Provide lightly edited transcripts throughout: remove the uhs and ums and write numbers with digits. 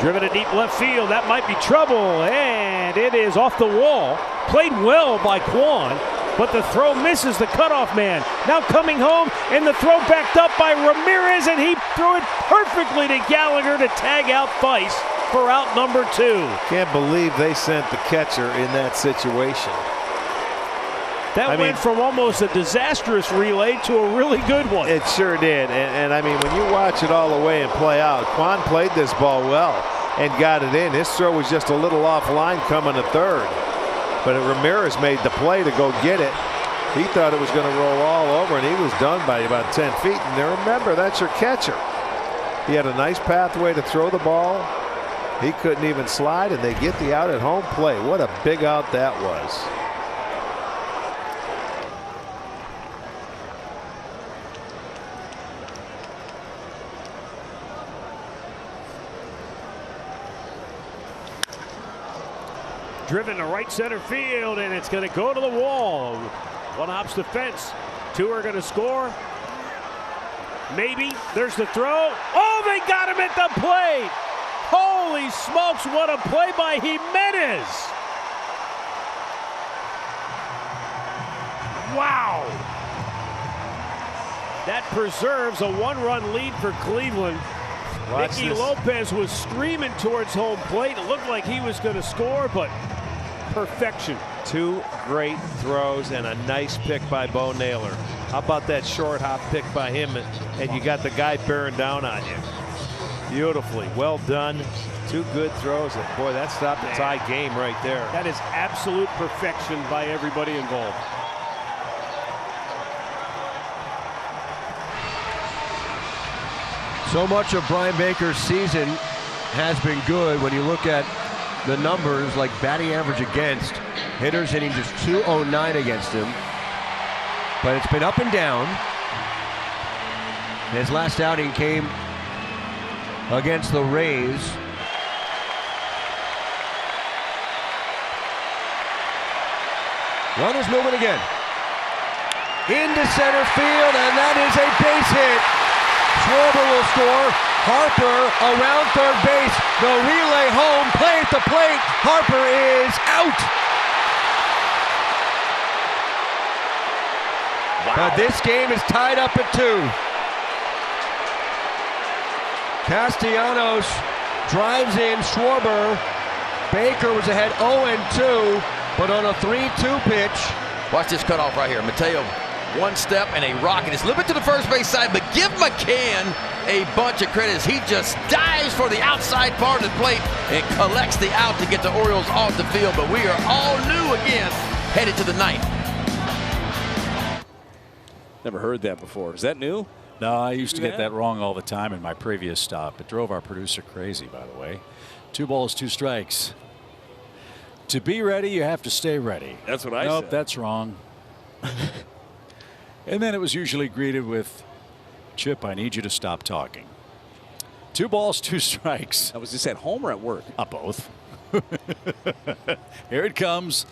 Driven to deep left field. That might be trouble. And it is off the wall. Played well by Kwan. But the throw misses the cutoff man. Now coming home, and the throw backed up by Ramirez, and he threw it perfectly to Gallagher to tag out Theis for out number 2. Can't believe they sent the catcher in that situation. That went from almost a disastrous relay to a really good one. It sure did. And I mean, when you watch it all the way and play out, Kwan played this ball well and got it in. His throw was just a little offline coming to third. But Ramirez made the play to go get it. He thought it was going to roll all over, and he was done by about 10 feet. And now remember, that's your catcher. He had a nice pathway to throw the ball. He couldn't even slide, and they get the out at home plate. What a big out that was. Driven to right center field, and it's going to go to the wall. One hops the fence. 2 are going to score. Maybe. There's the throw. Oh, they got him at the plate. Holy smokes, what a play by Jimenez. Wow. That preserves a 1-run lead for Cleveland. Nicky Lopez was screaming towards home plate. It looked like he was going to score, but perfection. 2 great throws and a nice pick by Bo Naylor. How about that short hop pick by him, and you got the guy bearing down on you. Beautifully, well done. 2 good throws, and boy, that stopped the tie game right there. That is absolute perfection by everybody involved. So much of Brian Baker's season has been good when you look at the numbers, like batting average against. Hitters hitting just .209 against him. But it's been up and down. His last outing came against the Rays. Runners moving again. Into center field, and that is a base hit. Schwarber will score. Harper around third base. The relay home. Play at the plate. Harper is out. Wow. But this game is tied up at 2. Castellanos drives in Schwarber. Baker was ahead 0-2, but on a 3-2 pitch. Watch this cutoff right here. Mateo, one step and a rocket. It's a little bit to the first base side, but give McCann a bunch of credit as he just dives for the outside part of the plate and collects the out to get the Orioles off the field. But we are all new again, headed to the 9th. Never heard that before. Is that new? No, I used to get that wrong all the time in my previous stop. It drove our producer crazy, by the way. 2 balls, 2 strikes. To be ready, you have to stay ready. That's what I said. Nope, that's wrong. And then it was usually greeted with, Chip, I need you to stop talking. 2 balls, 2 strikes. I was just at home or at work? Both. Here it comes.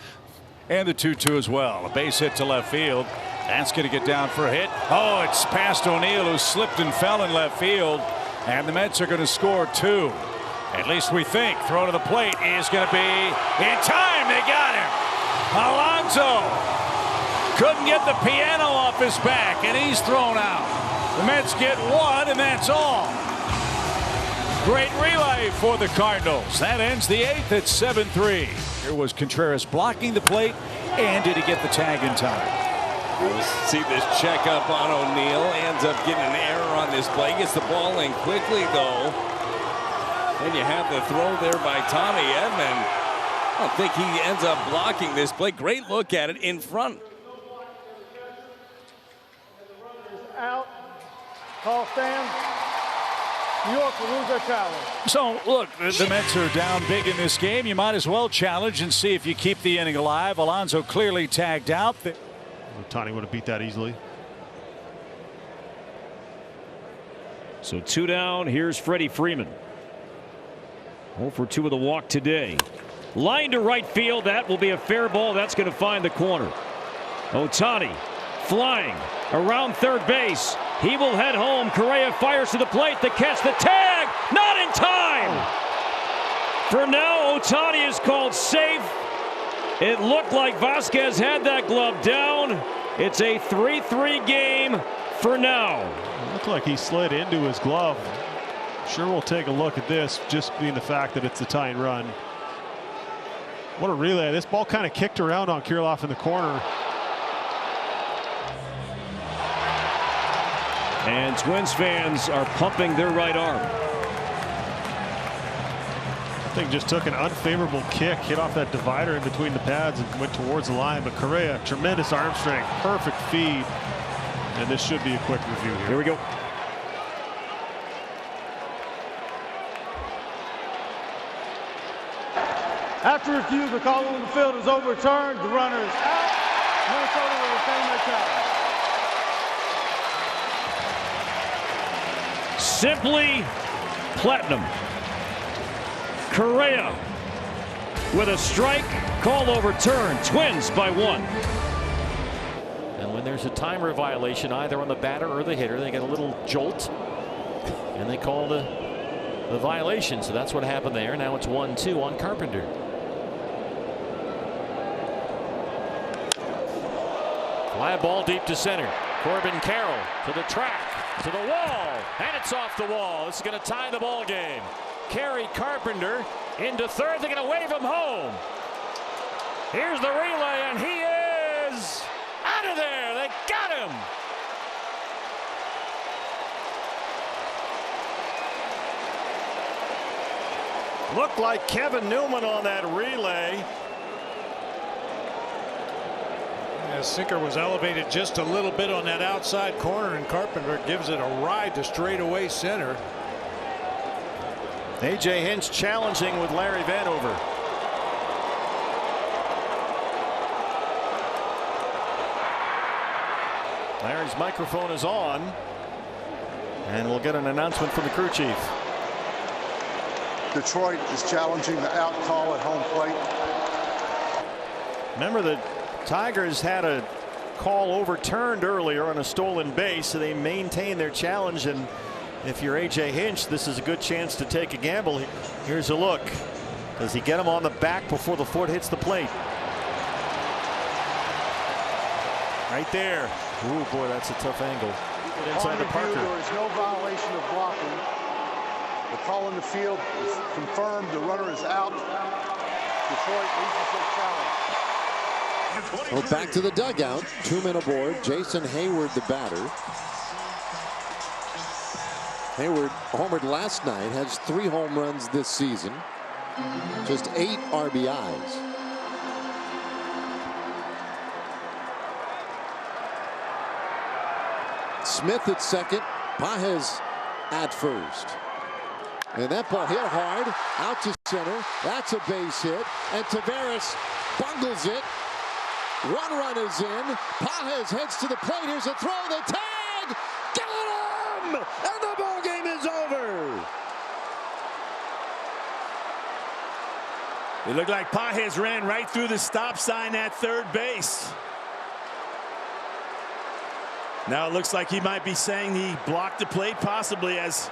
And the 2-2 as well. A base hit to left field. That's going to get down for a hit. Oh, it's past O'Neill, who slipped and fell in left field. And the Mets are going to score 2. At least we think. Throw to the plate is going to be in time. They got him. Alonso couldn't get the piano off his back, and he's thrown out. The Mets get 1, and that's all. Great relay for the Cardinals. That ends the 8th at 7-3. Here was Contreras blocking the plate, and did he get the tag in time? We'll see this checkup on O'Neill. Ends up getting an error on this play. Gets the ball in quickly, though. And you have the throw there by Tommy Edman. I don't think he ends up blocking this play. Great look at it in front. Out. Call stand. New York will lose their challenge. So, look, the Mets are down big in this game. You might as well challenge and see if you keep the inning alive. Alonso clearly tagged out. Ohtani would have beat that easily. So 2 down. Here's Freddie Freeman. 0 for 2 with a walk today. Line to right field. That will be a fair ball. That's going to find the corner. Ohtani flying around third base. He will head home. Correa fires to the plate. The catch, the tag, not in time. For now, Ohtani is called safe. It looked like Vasquez had that glove down. It's a 3-3 game for now. It looked like he slid into his glove. Sure, we'll take a look at this, just being the fact that it's a tying run. What a relay. This ball kind of kicked around on Kirilloff in the corner. And Twins fans are pumping their right arm. I think just took an unfavorable kick, hit off that divider in between the pads and went towards the line. But Correa, tremendous arm strength, perfect feed. And this should be a quick review here. Here we go. After review, the call on the field is overturned. The runner is out. Minnesota will retain their challenge. Simply platinum. Correa with a strike, call overturned. Twins by 1. And when there's a timer violation either on the batter or the hitter, they get a little jolt and they call the violation. So that's what happened there. Now it's 1-2 on Carpenter. Fly ball deep to center. Corbin Carroll to the track, to the wall, and it's off the wall. This is going to tie the ball game. Kerry Carpenter into third. They're going to wave him home. Here's the relay, and he is out of there. They got him. Looked like Kevin Newman on that relay. Yeah, sinker was elevated just a little bit on that outside corner, and Carpenter gives it a ride to straightaway center. A.J. Hinch challenging with Larry Vanover. Larry's microphone is on, and we'll get an announcement from the crew chief. Detroit is challenging the out call at home plate. Remember, the Tigers had a call overturned earlier on a stolen base, so they maintain their challenge. And if you're A.J. Hinch, this is a good chance to take a gamble. Here's a look. Does he get him on the back before the foot hits the plate? Right there. Ooh, boy, that's a tough angle. Inside the Parker. There is no violation of blocking. The call in the field is confirmed. The runner is out. Detroit loses their challenge. Well, back to the dugout. 2 men aboard. Jason Hayward, the batter. Hayward homered last night, has 3 home runs this season, just 8 RBIs. Smith at second, Pages at first. And that ball hit hard, out to center. That's a base hit, and Taveras bungles it. One run is in. Pages heads to the plate. Here's a throw, the tag! Got him! And the ball game is over. It looked like Pages ran right through the stop sign at third base. Now it looks like he might be saying he blocked the plate, possibly, as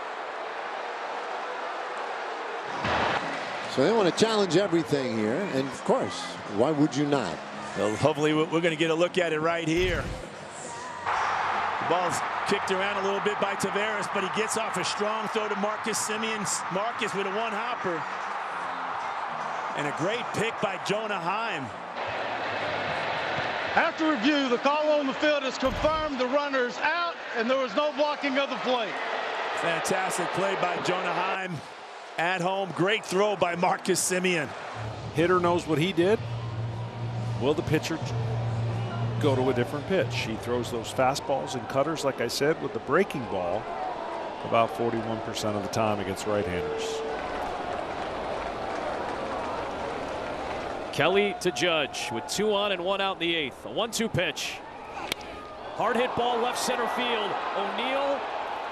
so they want to challenge everything here, and of course, why would you not? Well, hopefully we're going to get a look at it right here. The ball's kicked around a little bit by Taveras, but he gets off a strong throw to Marcus Semien. Marcus with a one-hopper. And a great pick by Jonah Heim. After review, the call on the field is confirmed. The runner is out, and there was no blocking of the plate. Fantastic play by Jonah Heim. At home, great throw by Marcus Semien. Hitter knows what he did. Will the pitcher go to a different pitch? He throws those fastballs and cutters, like I said, with the breaking ball about 41% of the time against right-handers. Kelly to Judge with 2 on and 1 out in the 8th. A 1-2 pitch. Hard hit ball left center field. O'Neill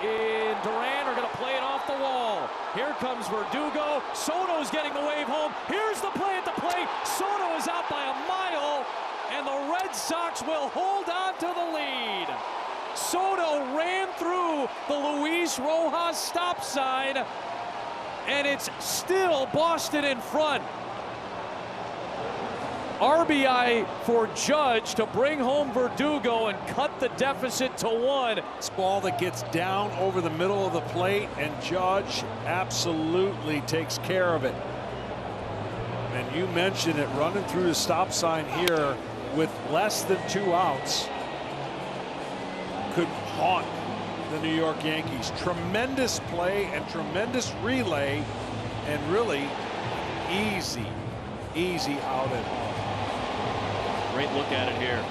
and Duran are going to play it off the wall. Here comes Verdugo. Soto's getting the wave home. Here's the play at the plate. Soto is out by a mile, and the Red Sox will hold on to the lead. Soto ran through the Luis Rojas stop sign, and it's still Boston in front. RBI for Judge to bring home Verdugo and cut the deficit to 1. It's ball that gets down over the middle of the plate, and Judge absolutely takes care of it. And you mentioned it, running through the stop sign here with less than 2 outs could haunt the New York Yankees. Tremendous play and tremendous relay, and really easy out at home. Great look at it here.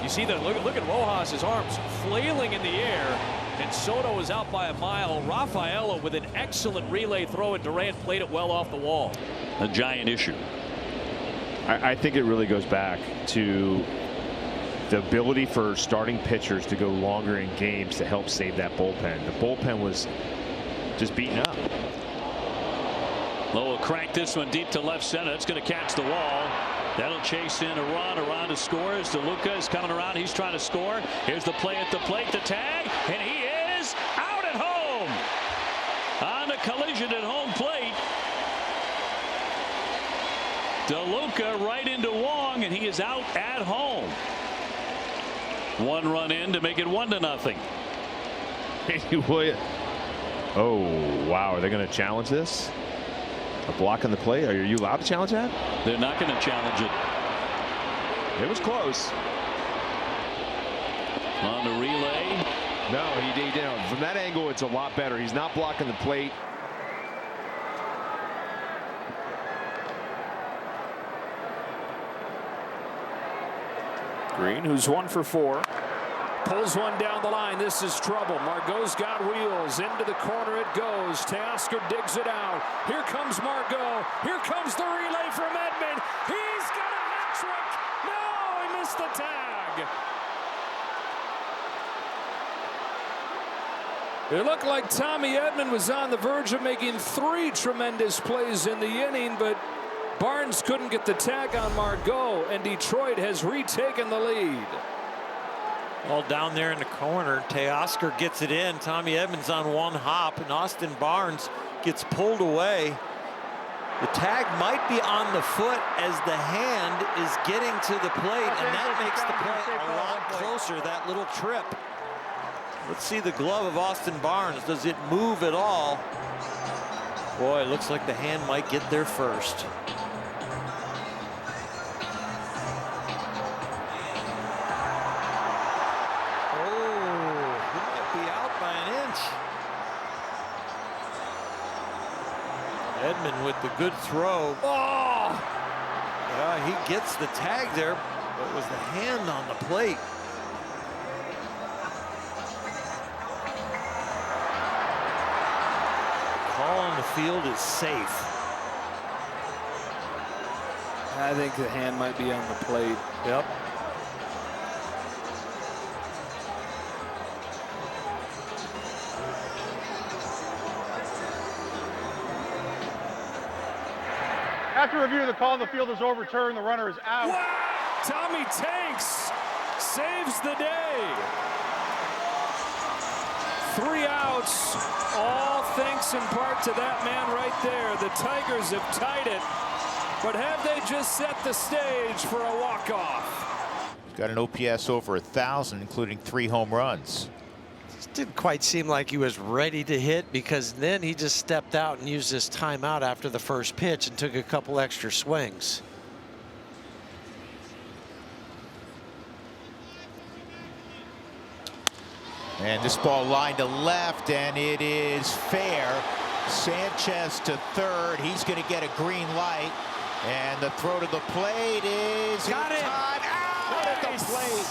You see that, look at Rojas' arms flailing in the air, and Soto is out by a mile. Rafaela with an excellent relay throw, and Durant played it well off the wall. A giant issue. I think it really goes back to the ability for starting pitchers to go longer in games to help save that bullpen. The bullpen was just beaten up. Lowe will crank this one deep to left center. It's going to catch the wall. That'll chase in a run. Aranda scores. DeLuca is coming around. He's trying to score. Here's the play at the plate. The tag. And he is out at home. On the collision at home plate. DeLuca right into Wong, and he is out at home. 1 run in to make it 1-0. Oh, wow. Are they going to challenge this? A block on the play? Are you allowed to challenge that? They're not going to challenge it. It was close. On the relay. No, he didn't. From that angle, it's a lot better. He's not blocking the plate. Green, who's 1 for 4. Pulls one down the line. This is trouble. Margot's got wheels. Into the corner it goes. Teoscar digs it out. Here comes Margot. Here comes the relay from Edman. He's got a hat trick. No, he missed the tag. It looked like Tommy Edman was on the verge of making 3 tremendous plays in the inning, but Barnes couldn't get the tag on Margot, and Detroit has retaken the lead. All down there in the corner, Teoscar gets it in. Tommy Edman's on 1 hop, and Austin Barnes gets pulled away. The tag might be on the foot as the hand is getting to the plate, and that makes the play a lot closer, that little trip. Let's see the glove of Austin Barnes. Does it move at all? Boy, it looks like the hand might get there first. Edman with the good throw. Oh! Yeah, he gets the tag there, but it was the hand on the plate. Call on the field is safe. I think the hand might be on the plate. Yep. After review, the call on the field is overturned. The runner is out. Wow! Tommy Tanks saves the day. 3 outs, all thanks in part to that man right there. The Tigers have tied it, but have they just set the stage for a walk-off? He's got an OPS over 1,000, including 3 home runs. Didn't quite seem like he was ready to hit, because then he just stepped out and used his timeout after the first pitch and took a couple extra swings. And this ball lined to left, and it is fair. Sanchez to third. He's going to get a green light, and the throw to the plate is got it. Out at the plate.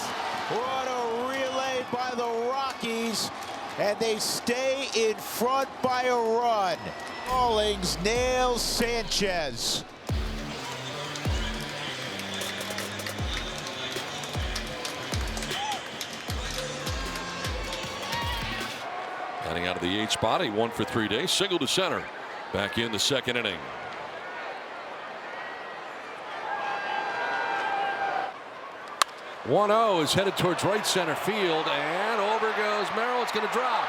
What a relay by the Rockies, and they stay in front by a run. Rawlings nails Sanchez. Batting out of the 8th spot, he 1 for 3 days, single to center. Back in the 2nd inning. One 0 is headed towards right center field, and over throw. It's going to drop.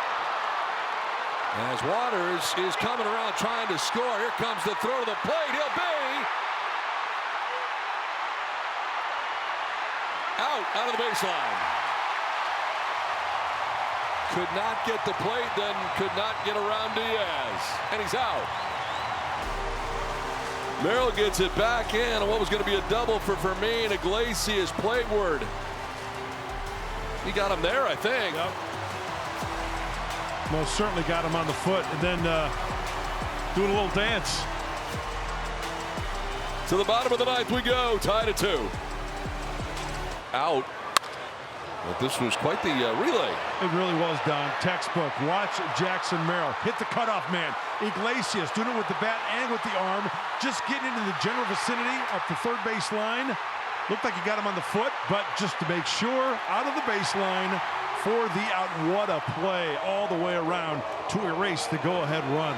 As Waters is coming around trying to score. Here comes the throw to the plate. He'll be out of the baseline. Could not get the plate, then could not get around Diaz. And he's out. Merrill gets it back in on what was going to be a double for Fermin. Iglesias plateward. He got him there, I think. Yep. Most certainly got him on the foot, and then doing a little dance. To the bottom of the ninth we go, tied at 2. Out. But this was quite the relay. It really was, Don. Textbook. Watch Jackson Merrill hit the cutoff man. Iglesias doing it with the bat and with the arm. Just getting into the general vicinity up the third base line. Looked like he got him on the foot, but just to make sure, out of the baseline for the out. What a play all the way around to erase the go-ahead run.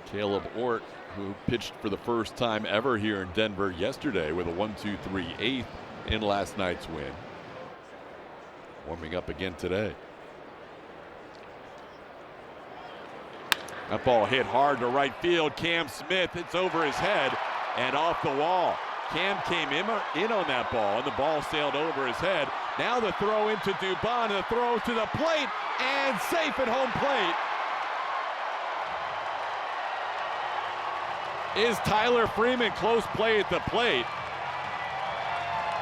Caleb Ort, who pitched for the first time ever here in Denver yesterday with a 1-2-3-8 in last night's win. Warming up again today. That ball hit hard to right field. Cam Smith, it's over his head and off the wall. Cam came in on that ball, and the ball sailed over his head. Now the throw into Dubon, the throw to the plate, and safe at home plate is Tyler Freeman. Close play at the plate.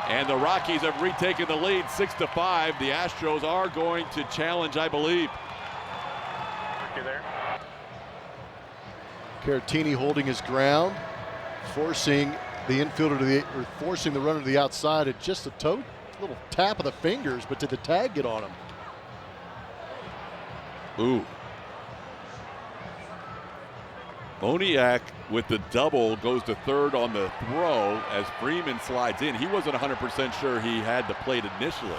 And the Rockies have retaken the lead 6-5. The Astros are going to challenge, I believe. You there? Caratini holding his ground, forcing the infielder to the, or forcing the runner to the outside at just a little tap of the fingers, but did the tag get on him? Ooh. Moniak with the double goes to third on the throw as Freeman slides in. He wasn't 100% sure he had the plate initially.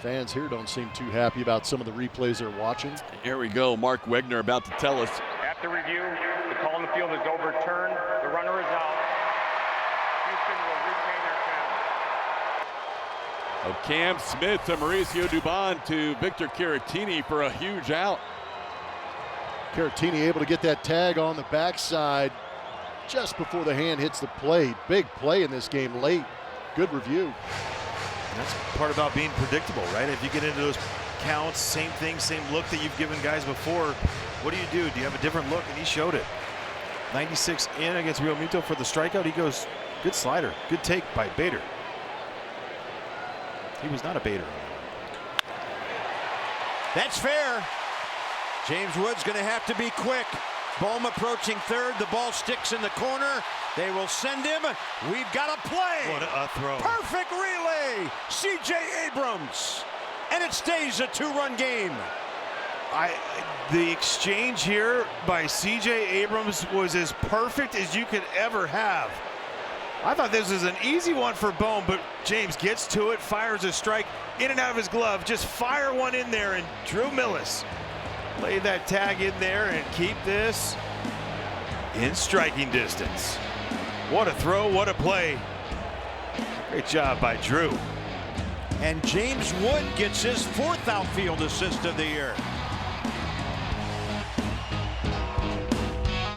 Fans here don't seem too happy about some of the replays they're watching. Here we go. Mark Wegner about to tell us. After review, the call on the field is overturned. The runner is out. Houston will retain their count. Of Cam Smith to Mauricio Dubon to Victor Caratini for a huge out. Caratini able to get that tag on the backside just before the hand hits the plate. Big play in this game late. Good review. That's part about being predictable, right? If you get into those counts, same thing, same look that you've given guys before, what do? Do you have a different look? And he showed it. 96 in against Real Muto for the strikeout. He goes, good slider, good take by Bader. He was not a Bader. That's fair. James Wood's going to have to be quick. Bohm approaching third. The ball sticks in the corner. They will send him. We've got a play. What a throw. Perfect relay. C.J. Abrams. And it stays a 2-run game. The exchange here by C.J. Abrams was as perfect as you could ever have. I thought this was an easy one for Bohm, but James gets to it, fires a strike in and out of his glove. Just fire one in there, and Drew Millis lay that tag in there and keep this in striking distance. What a throw, what a play. Great job by Drew. And James Wood gets his 4th outfield assist of the year.